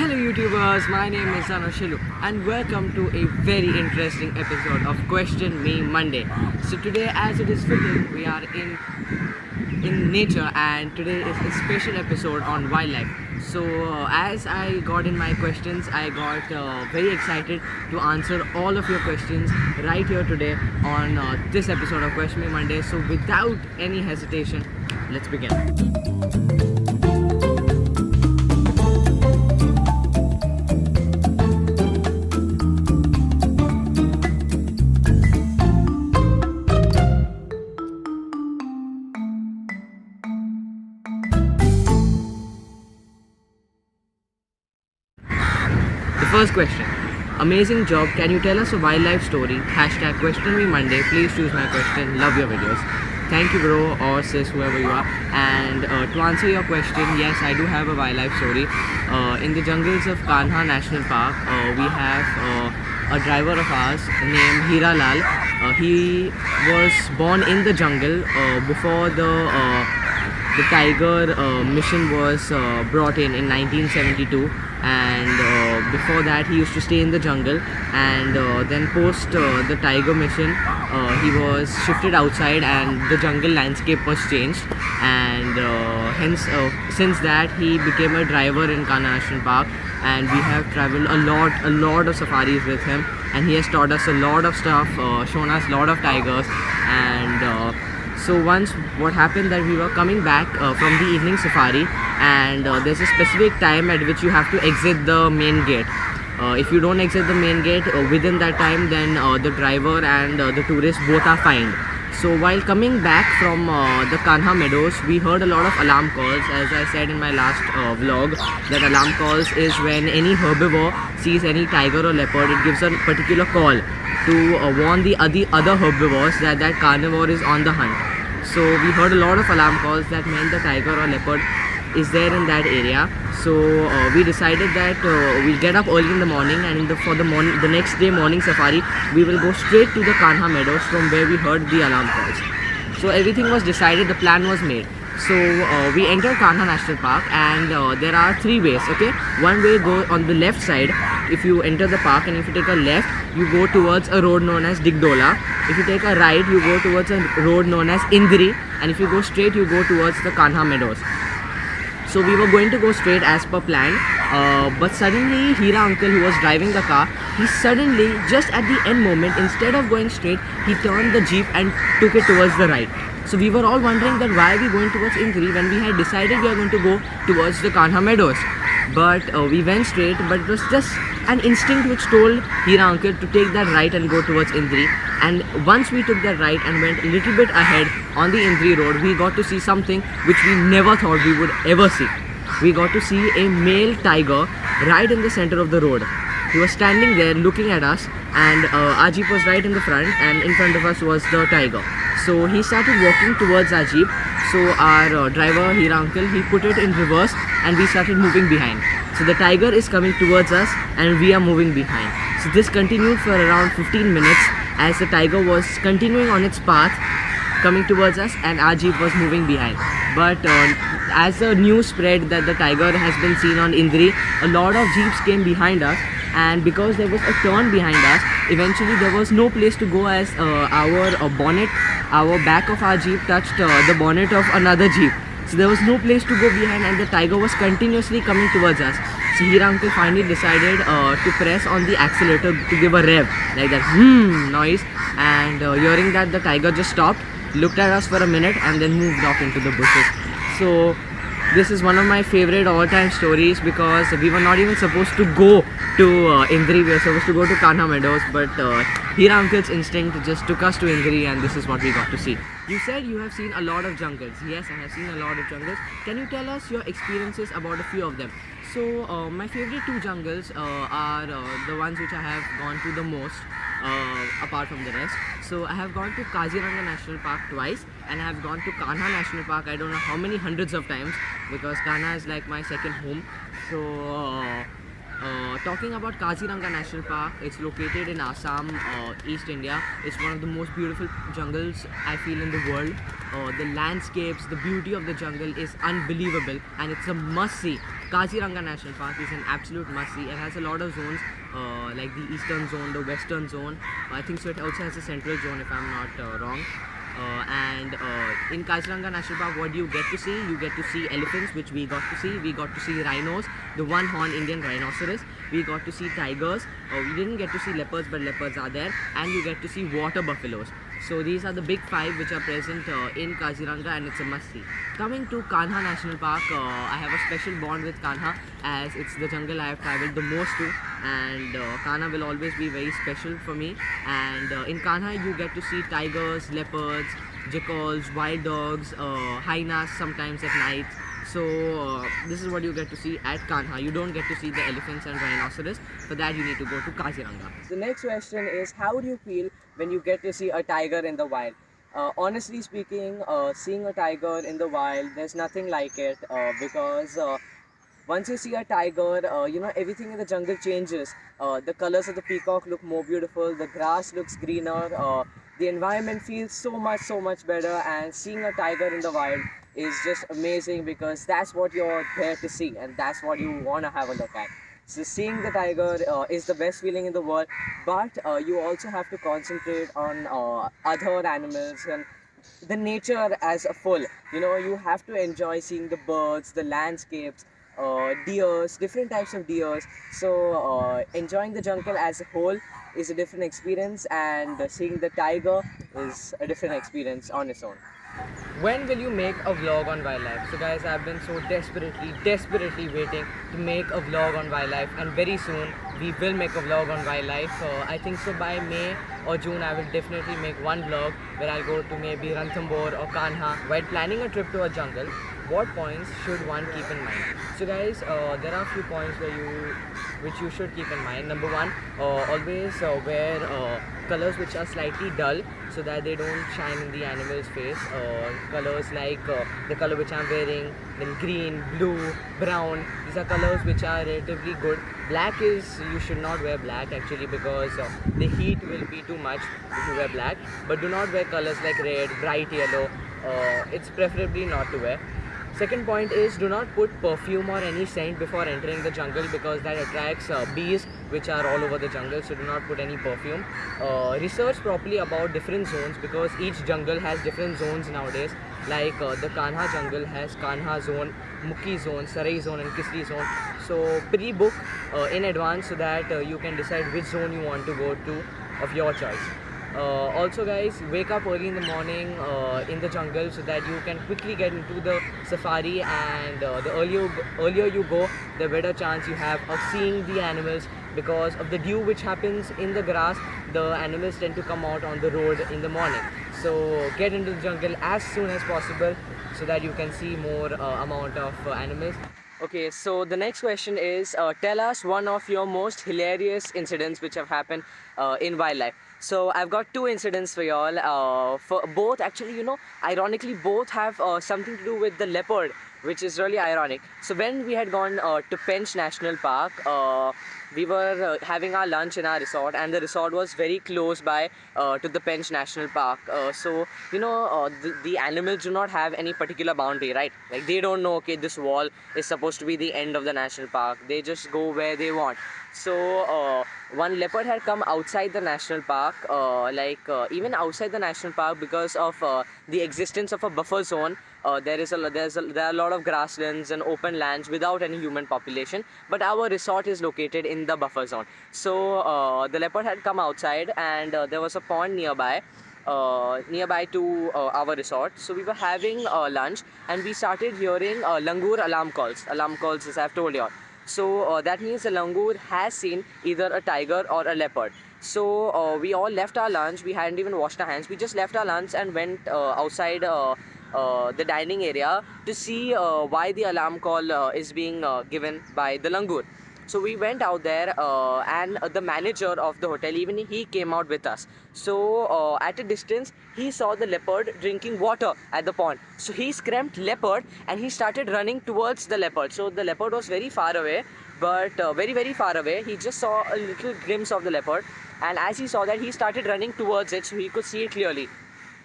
Hello YouTubers, my name is Anushilu and welcome to a very interesting episode of Question Me Monday. So today, as it is fitting, we are in nature and today is a special episode on wildlife. So as I got in my questions, I got very excited to answer all of your questions right here today on this episode of Question Me Monday. So without any hesitation, let's begin. The first question. Amazing job. Can you tell us a wildlife story? Hashtag Question Me Monday. Please choose my question. Love your videos. Thank you, bro or sis, whoever you are. And to answer your question, yes, I do have a wildlife story. In the jungles of Kanha National Park, we have a driver of ours named Hira Lal. He was born in the jungle before the tiger mission was brought in 1972, and before that he used to stay in the jungle, and then post the tiger mission he was shifted outside and the jungle landscape was changed, and hence since that he became a driver in Kanha National Park, and we have traveled a lot of safaris with him, and he has taught us a lot of stuff, shown us a lot of tigers. And so once what happened that we were coming back from the evening safari, and there's a specific time at which you have to exit the main gate. If you don't exit the main gate within that time, then the driver and the tourists both are fined. So while coming back from the Kanha meadows, we heard a lot of alarm calls. As I said in my last vlog, that alarm calls is when any herbivore sees any tiger or leopard, it gives a particular call to warn the other herbivores that that carnivore is on the hunt. So we heard a lot of alarm calls that meant the tiger or leopard is there in that area. So we decided that we'll get up early in the morning, and for the next day morning safari, we will go straight to the Kanha meadows from where we heard the alarm calls. So everything was decided, the plan was made. So we entered Kanha National Park, and there are three ways. Okay, one way go on the left side. If you enter the park and if you take a left, you go towards a road known as Digdola. If you take a right, you go towards a road known as Indri, and if you go straight, you go towards the Kanha meadows. So we were going to go straight as per plan, but suddenly Hira uncle, who was driving the car, he suddenly, just at the end moment, instead of going straight, he turned the jeep and took it towards the right. So we were all wondering that why are we going towards Indri when we had decided we are going to go towards the Kanha meadows. But we went straight, but it was just an instinct which told Hira uncle to take that right and go towards Indri. And once we took that right and went a little bit ahead on the Indri road, we got to see something which we never thought we would ever see. We got to see a male tiger right in the center of the road. He was standing there looking at us, and our jeep was right in the front, and in front of us was the tiger. So he started walking towards our jeep. So our driver Hira uncle, he put it in reverse and we started moving behind. So the tiger is coming towards us and we are moving behind. So this continued for around 15 minutes as the tiger was continuing on its path coming towards us and our jeep was moving behind. But as the news spread that the tiger has been seen on Indri, a lot of jeeps came behind us, and because there was a turn behind us, eventually there was no place to go as our back of our jeep touched the bonnet of another jeep. So there was no place to go behind, and the tiger was continuously coming towards us. So Hira uncle finally decided to press on the accelerator to give a rev, like that noise, and hearing that, the tiger just stopped, looked at us for a minute and then moved off into the bushes. So this is one of my favorite all-time stories, because we were not even supposed to go to Indri, we were supposed to go to Kanha meadows, but Hira uncle's instinct just took us to Indri, and this is what we got to see. You said you have seen a lot of jungles. Yes, I have seen a lot of jungles. Can you tell us your experiences about a few of them? So my favorite two jungles are the ones which I have gone to the most, apart from the rest. So I have gone to Kaziranga National Park twice, and I have gone to Kanha National Park I don't know how many hundreds of times, because Kanha is like my second home. So Talking about Kaziranga National Park, it's located in Assam, East India. It's one of the most beautiful jungles I feel in the world. The landscapes, the beauty of the jungle is unbelievable, and it's a must-see. Kaziranga National Park is an absolute must-see. It has a lot of zones, like the eastern zone, the western zone. I think so. It also has a central zone, if I'm not wrong. In Kaziranga National Park, what do you get to see? You get to see elephants, which we got to see. We got to see rhinos, the one-horn Indian rhinoceros. We got to see tigers. We didn't get to see leopards, but leopards are there. And you get to see water buffaloes. So these are the big five which are present in Kaziranga, and it's a must-see. Coming to Kanha National Park, I have a special bond with Kanha, as it's the jungle I have travelled the most to, and Kanha will always be very special for me. And in Kanha you get to see tigers, leopards, jackals, wild dogs, hyenas sometimes at night. So this is what you get to see at Kanha. You don't get to see the elephants and rhinoceros. For that you need to go to Kaziranga. The next question is, how do you feel when you get to see a tiger in the wild? Honestly speaking, seeing a tiger in the wild, there's nothing like it, because once you see a tiger, everything in the jungle changes. The colors of the peacock look more beautiful, the grass looks greener, the environment feels so much better, and seeing a tiger in the wild is just amazing, because that's what you're there to see, and that's what you want to have a look at. So seeing the tiger is the best feeling in the world, but you also have to concentrate on other animals and the nature as a full. You have to enjoy seeing the birds, the landscapes, deers, different types of deers. So enjoying the jungle as a whole is a different experience, and seeing the tiger is a different experience on its own. When will you make a vlog on wildlife? So guys, I've been so desperately waiting to make a vlog on wildlife, and very soon we will make a vlog on wildlife. I think so by May or June I will definitely make one vlog where I'll go to maybe Ranthambore or Kanha. While planning a trip to a jungle, what points should one keep in mind? So guys, there are a few points which you should keep in mind. Number one, always wear colors which are slightly dull, so that they don't shine in the animal's face. Colors like the color which I'm wearing, then green, blue, brown, these are colors which are relatively good. Black is, you should not wear black actually, because the heat will be too much if you wear black. But do not wear colors like red, bright yellow. It's preferably not to wear. Second point is, do not put perfume or any scent before entering the jungle, because that attracts bees which are all over the jungle. So do not put any perfume. Research properly about different zones, because each jungle has different zones nowadays. Like the Kanha jungle has Kanha zone, Mukhi zone, Sarai zone and Kisri zone. So pre-book in advance, so that you can decide which zone you want to go to of your choice. Also guys, wake up early in the morning in the jungle, so that you can quickly get into the safari, and the earlier you go, the better chance you have of seeing the animals. Because of the dew which happens in the grass, the animals tend to come out on the road in the morning. So get into the jungle as soon as possible, so that you can see more amount of animals. Okay, so the next question is, tell us one of your most hilarious incidents which have happened in wildlife. So I've got two incidents for y'all. For both, actually, ironically, both have something to do with the leopard, which is really ironic. So when we had gone to Pench National Park, we were having our lunch in our resort, and the resort was very close by to the Pench National Park. So the animals do not have any particular boundary, right? Like, they don't know, okay, this wall is supposed to be the end of the national park. They just go where they want. So one leopard had come outside the national park, even outside the national park, because of the existence of a buffer zone. There are a lot of grasslands and open lands without any human population, but our resort is located in the buffer zone. So the leopard had come outside, and there was a pond nearby to our resort. So we were having lunch, and we started hearing langur alarm calls, as I've told you all. So that means the langur has seen either a tiger or a leopard. So we all left our lunch. We hadn't even washed our hands. We just left our lunch and went outside the dining area to see why the alarm call is being given by the langur. So we went out there, and the manager of the hotel, even he came out with us. So at a distance, he saw the leopard drinking water at the pond. So he screamed leopard, and he started running towards the leopard. So the leopard was very far away, but very far away. He just saw a little glimpse of the leopard, and as he saw that, he started running towards it so he could see it clearly.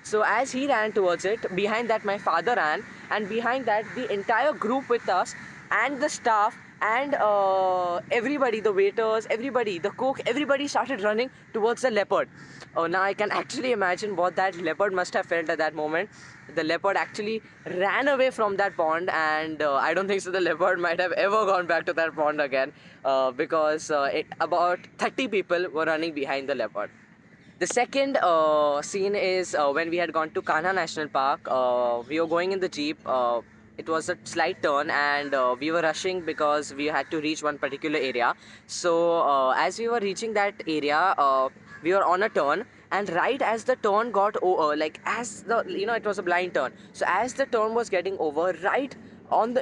So as he ran towards it, behind that my father ran, and behind that the entire group with us and the staff and everybody, the waiters, everybody, the cook, everybody started running towards the leopard. Now I can actually imagine what that leopard must have felt at that moment. The leopard actually ran away from that pond, and I don't think so the leopard might have ever gone back to that pond again, because about 30 people were running behind the leopard. The second scene is when we had gone to Kanha National Park. We were going in the jeep. It was a slight turn, and we were rushing because we had to reach one particular area. So as we were reaching that area, we were on a turn, and right as the turn got over, like as the, it was a blind turn. So as the turn was getting over, right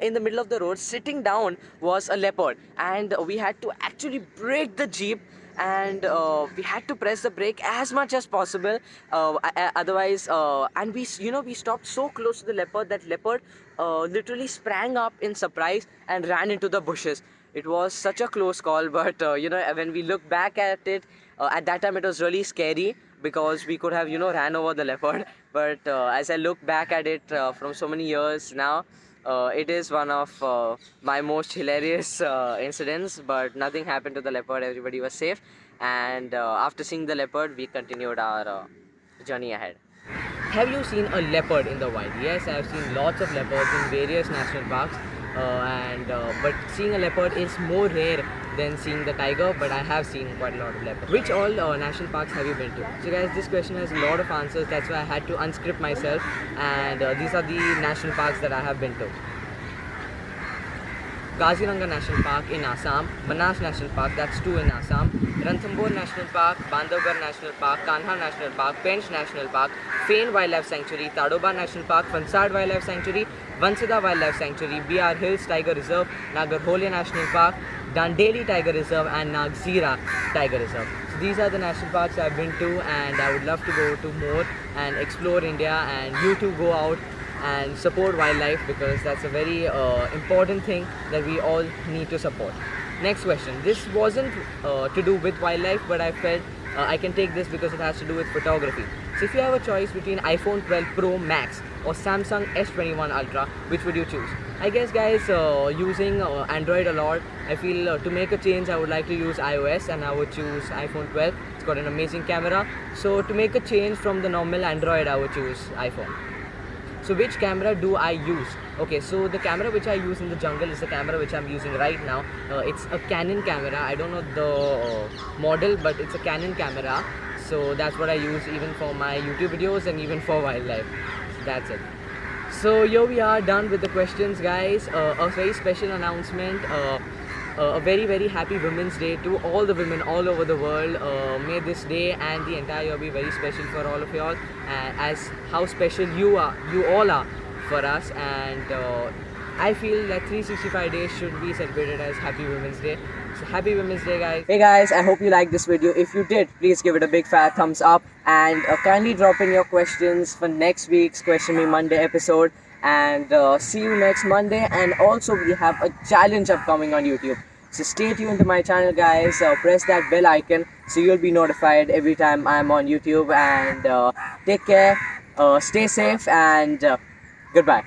in the middle of the road, sitting down was a leopard, and we had to actually brake the jeep, and we had to press the brake as much as possible, otherwise and we stopped so close to the leopard that leopard literally sprang up in surprise and ran into the bushes. It was such a close call, but when we look back at it, at that time it was really scary because we could have ran over the leopard, but as I look back at it from so many years now, it is one of my most hilarious incidents, but nothing happened to the leopard. Everybody was safe, and after seeing the leopard, we continued our journey ahead. Have you seen a leopard in the wild? Yes, I have seen lots of leopards in various national parks, but seeing a leopard is more rare than seeing the tiger, but I have seen quite a lot of leopards. Which all national parks have you been to? So guys, this question has a lot of answers, that's why I had to unscript myself, and these are the national parks that I have been to. Kaziranga National Park in Assam, Manas National Park, that's 2 in Assam, Ranthambore National Park, Bandhavgarh National Park, Kanha National Park, Pench National Park, Fain Wildlife Sanctuary, Tadoba National Park, Fansad Wildlife Sanctuary, Vansida Wildlife Sanctuary, BR Hills Tiger Reserve, Nagarhole National Park, Dandeli Tiger Reserve, and Nagzira Tiger Reserve. So these are the national parks I've been to, and I would love to go to more and explore India, and you too go out and support wildlife, because that's a very important thing that we all need to support. Next question. This wasn't to do with wildlife, but I felt I can take this because it has to do with photography. So if you have a choice between iPhone 12 Pro Max or Samsung S21 Ultra, which would you choose? I guess guys, using Android a lot, I feel to make a change I would like to use iOS, and I would choose iPhone 12. It's got an amazing camera. So to make a change from the normal Android, I would choose iPhone. So which camera do I use? Okay, so the camera which I use in the jungle is the camera which I'm using right now. It's a Canon camera. I don't know the model, but it's a Canon camera. So that's what I use even for my YouTube videos and even for wildlife. So that's it. So here we are done with the questions, guys. A very special announcement. A very happy Women's Day to all the women all over the world. May this day and the entire year be very special for all of you all, as how special you all are for us, and I feel that 365 days should be celebrated as Happy Women's Day. So happy Women's Day, guys. Hey guys, I hope you liked this video. If you did, please give it a big fat thumbs up, and kindly drop in your questions for next week's Question Me Monday episode, and see you next Monday. And also we have a challenge upcoming on YouTube, so stay tuned to my channel, guys. Press that bell icon so you'll be notified every time I'm on YouTube, and take care, stay safe, and goodbye.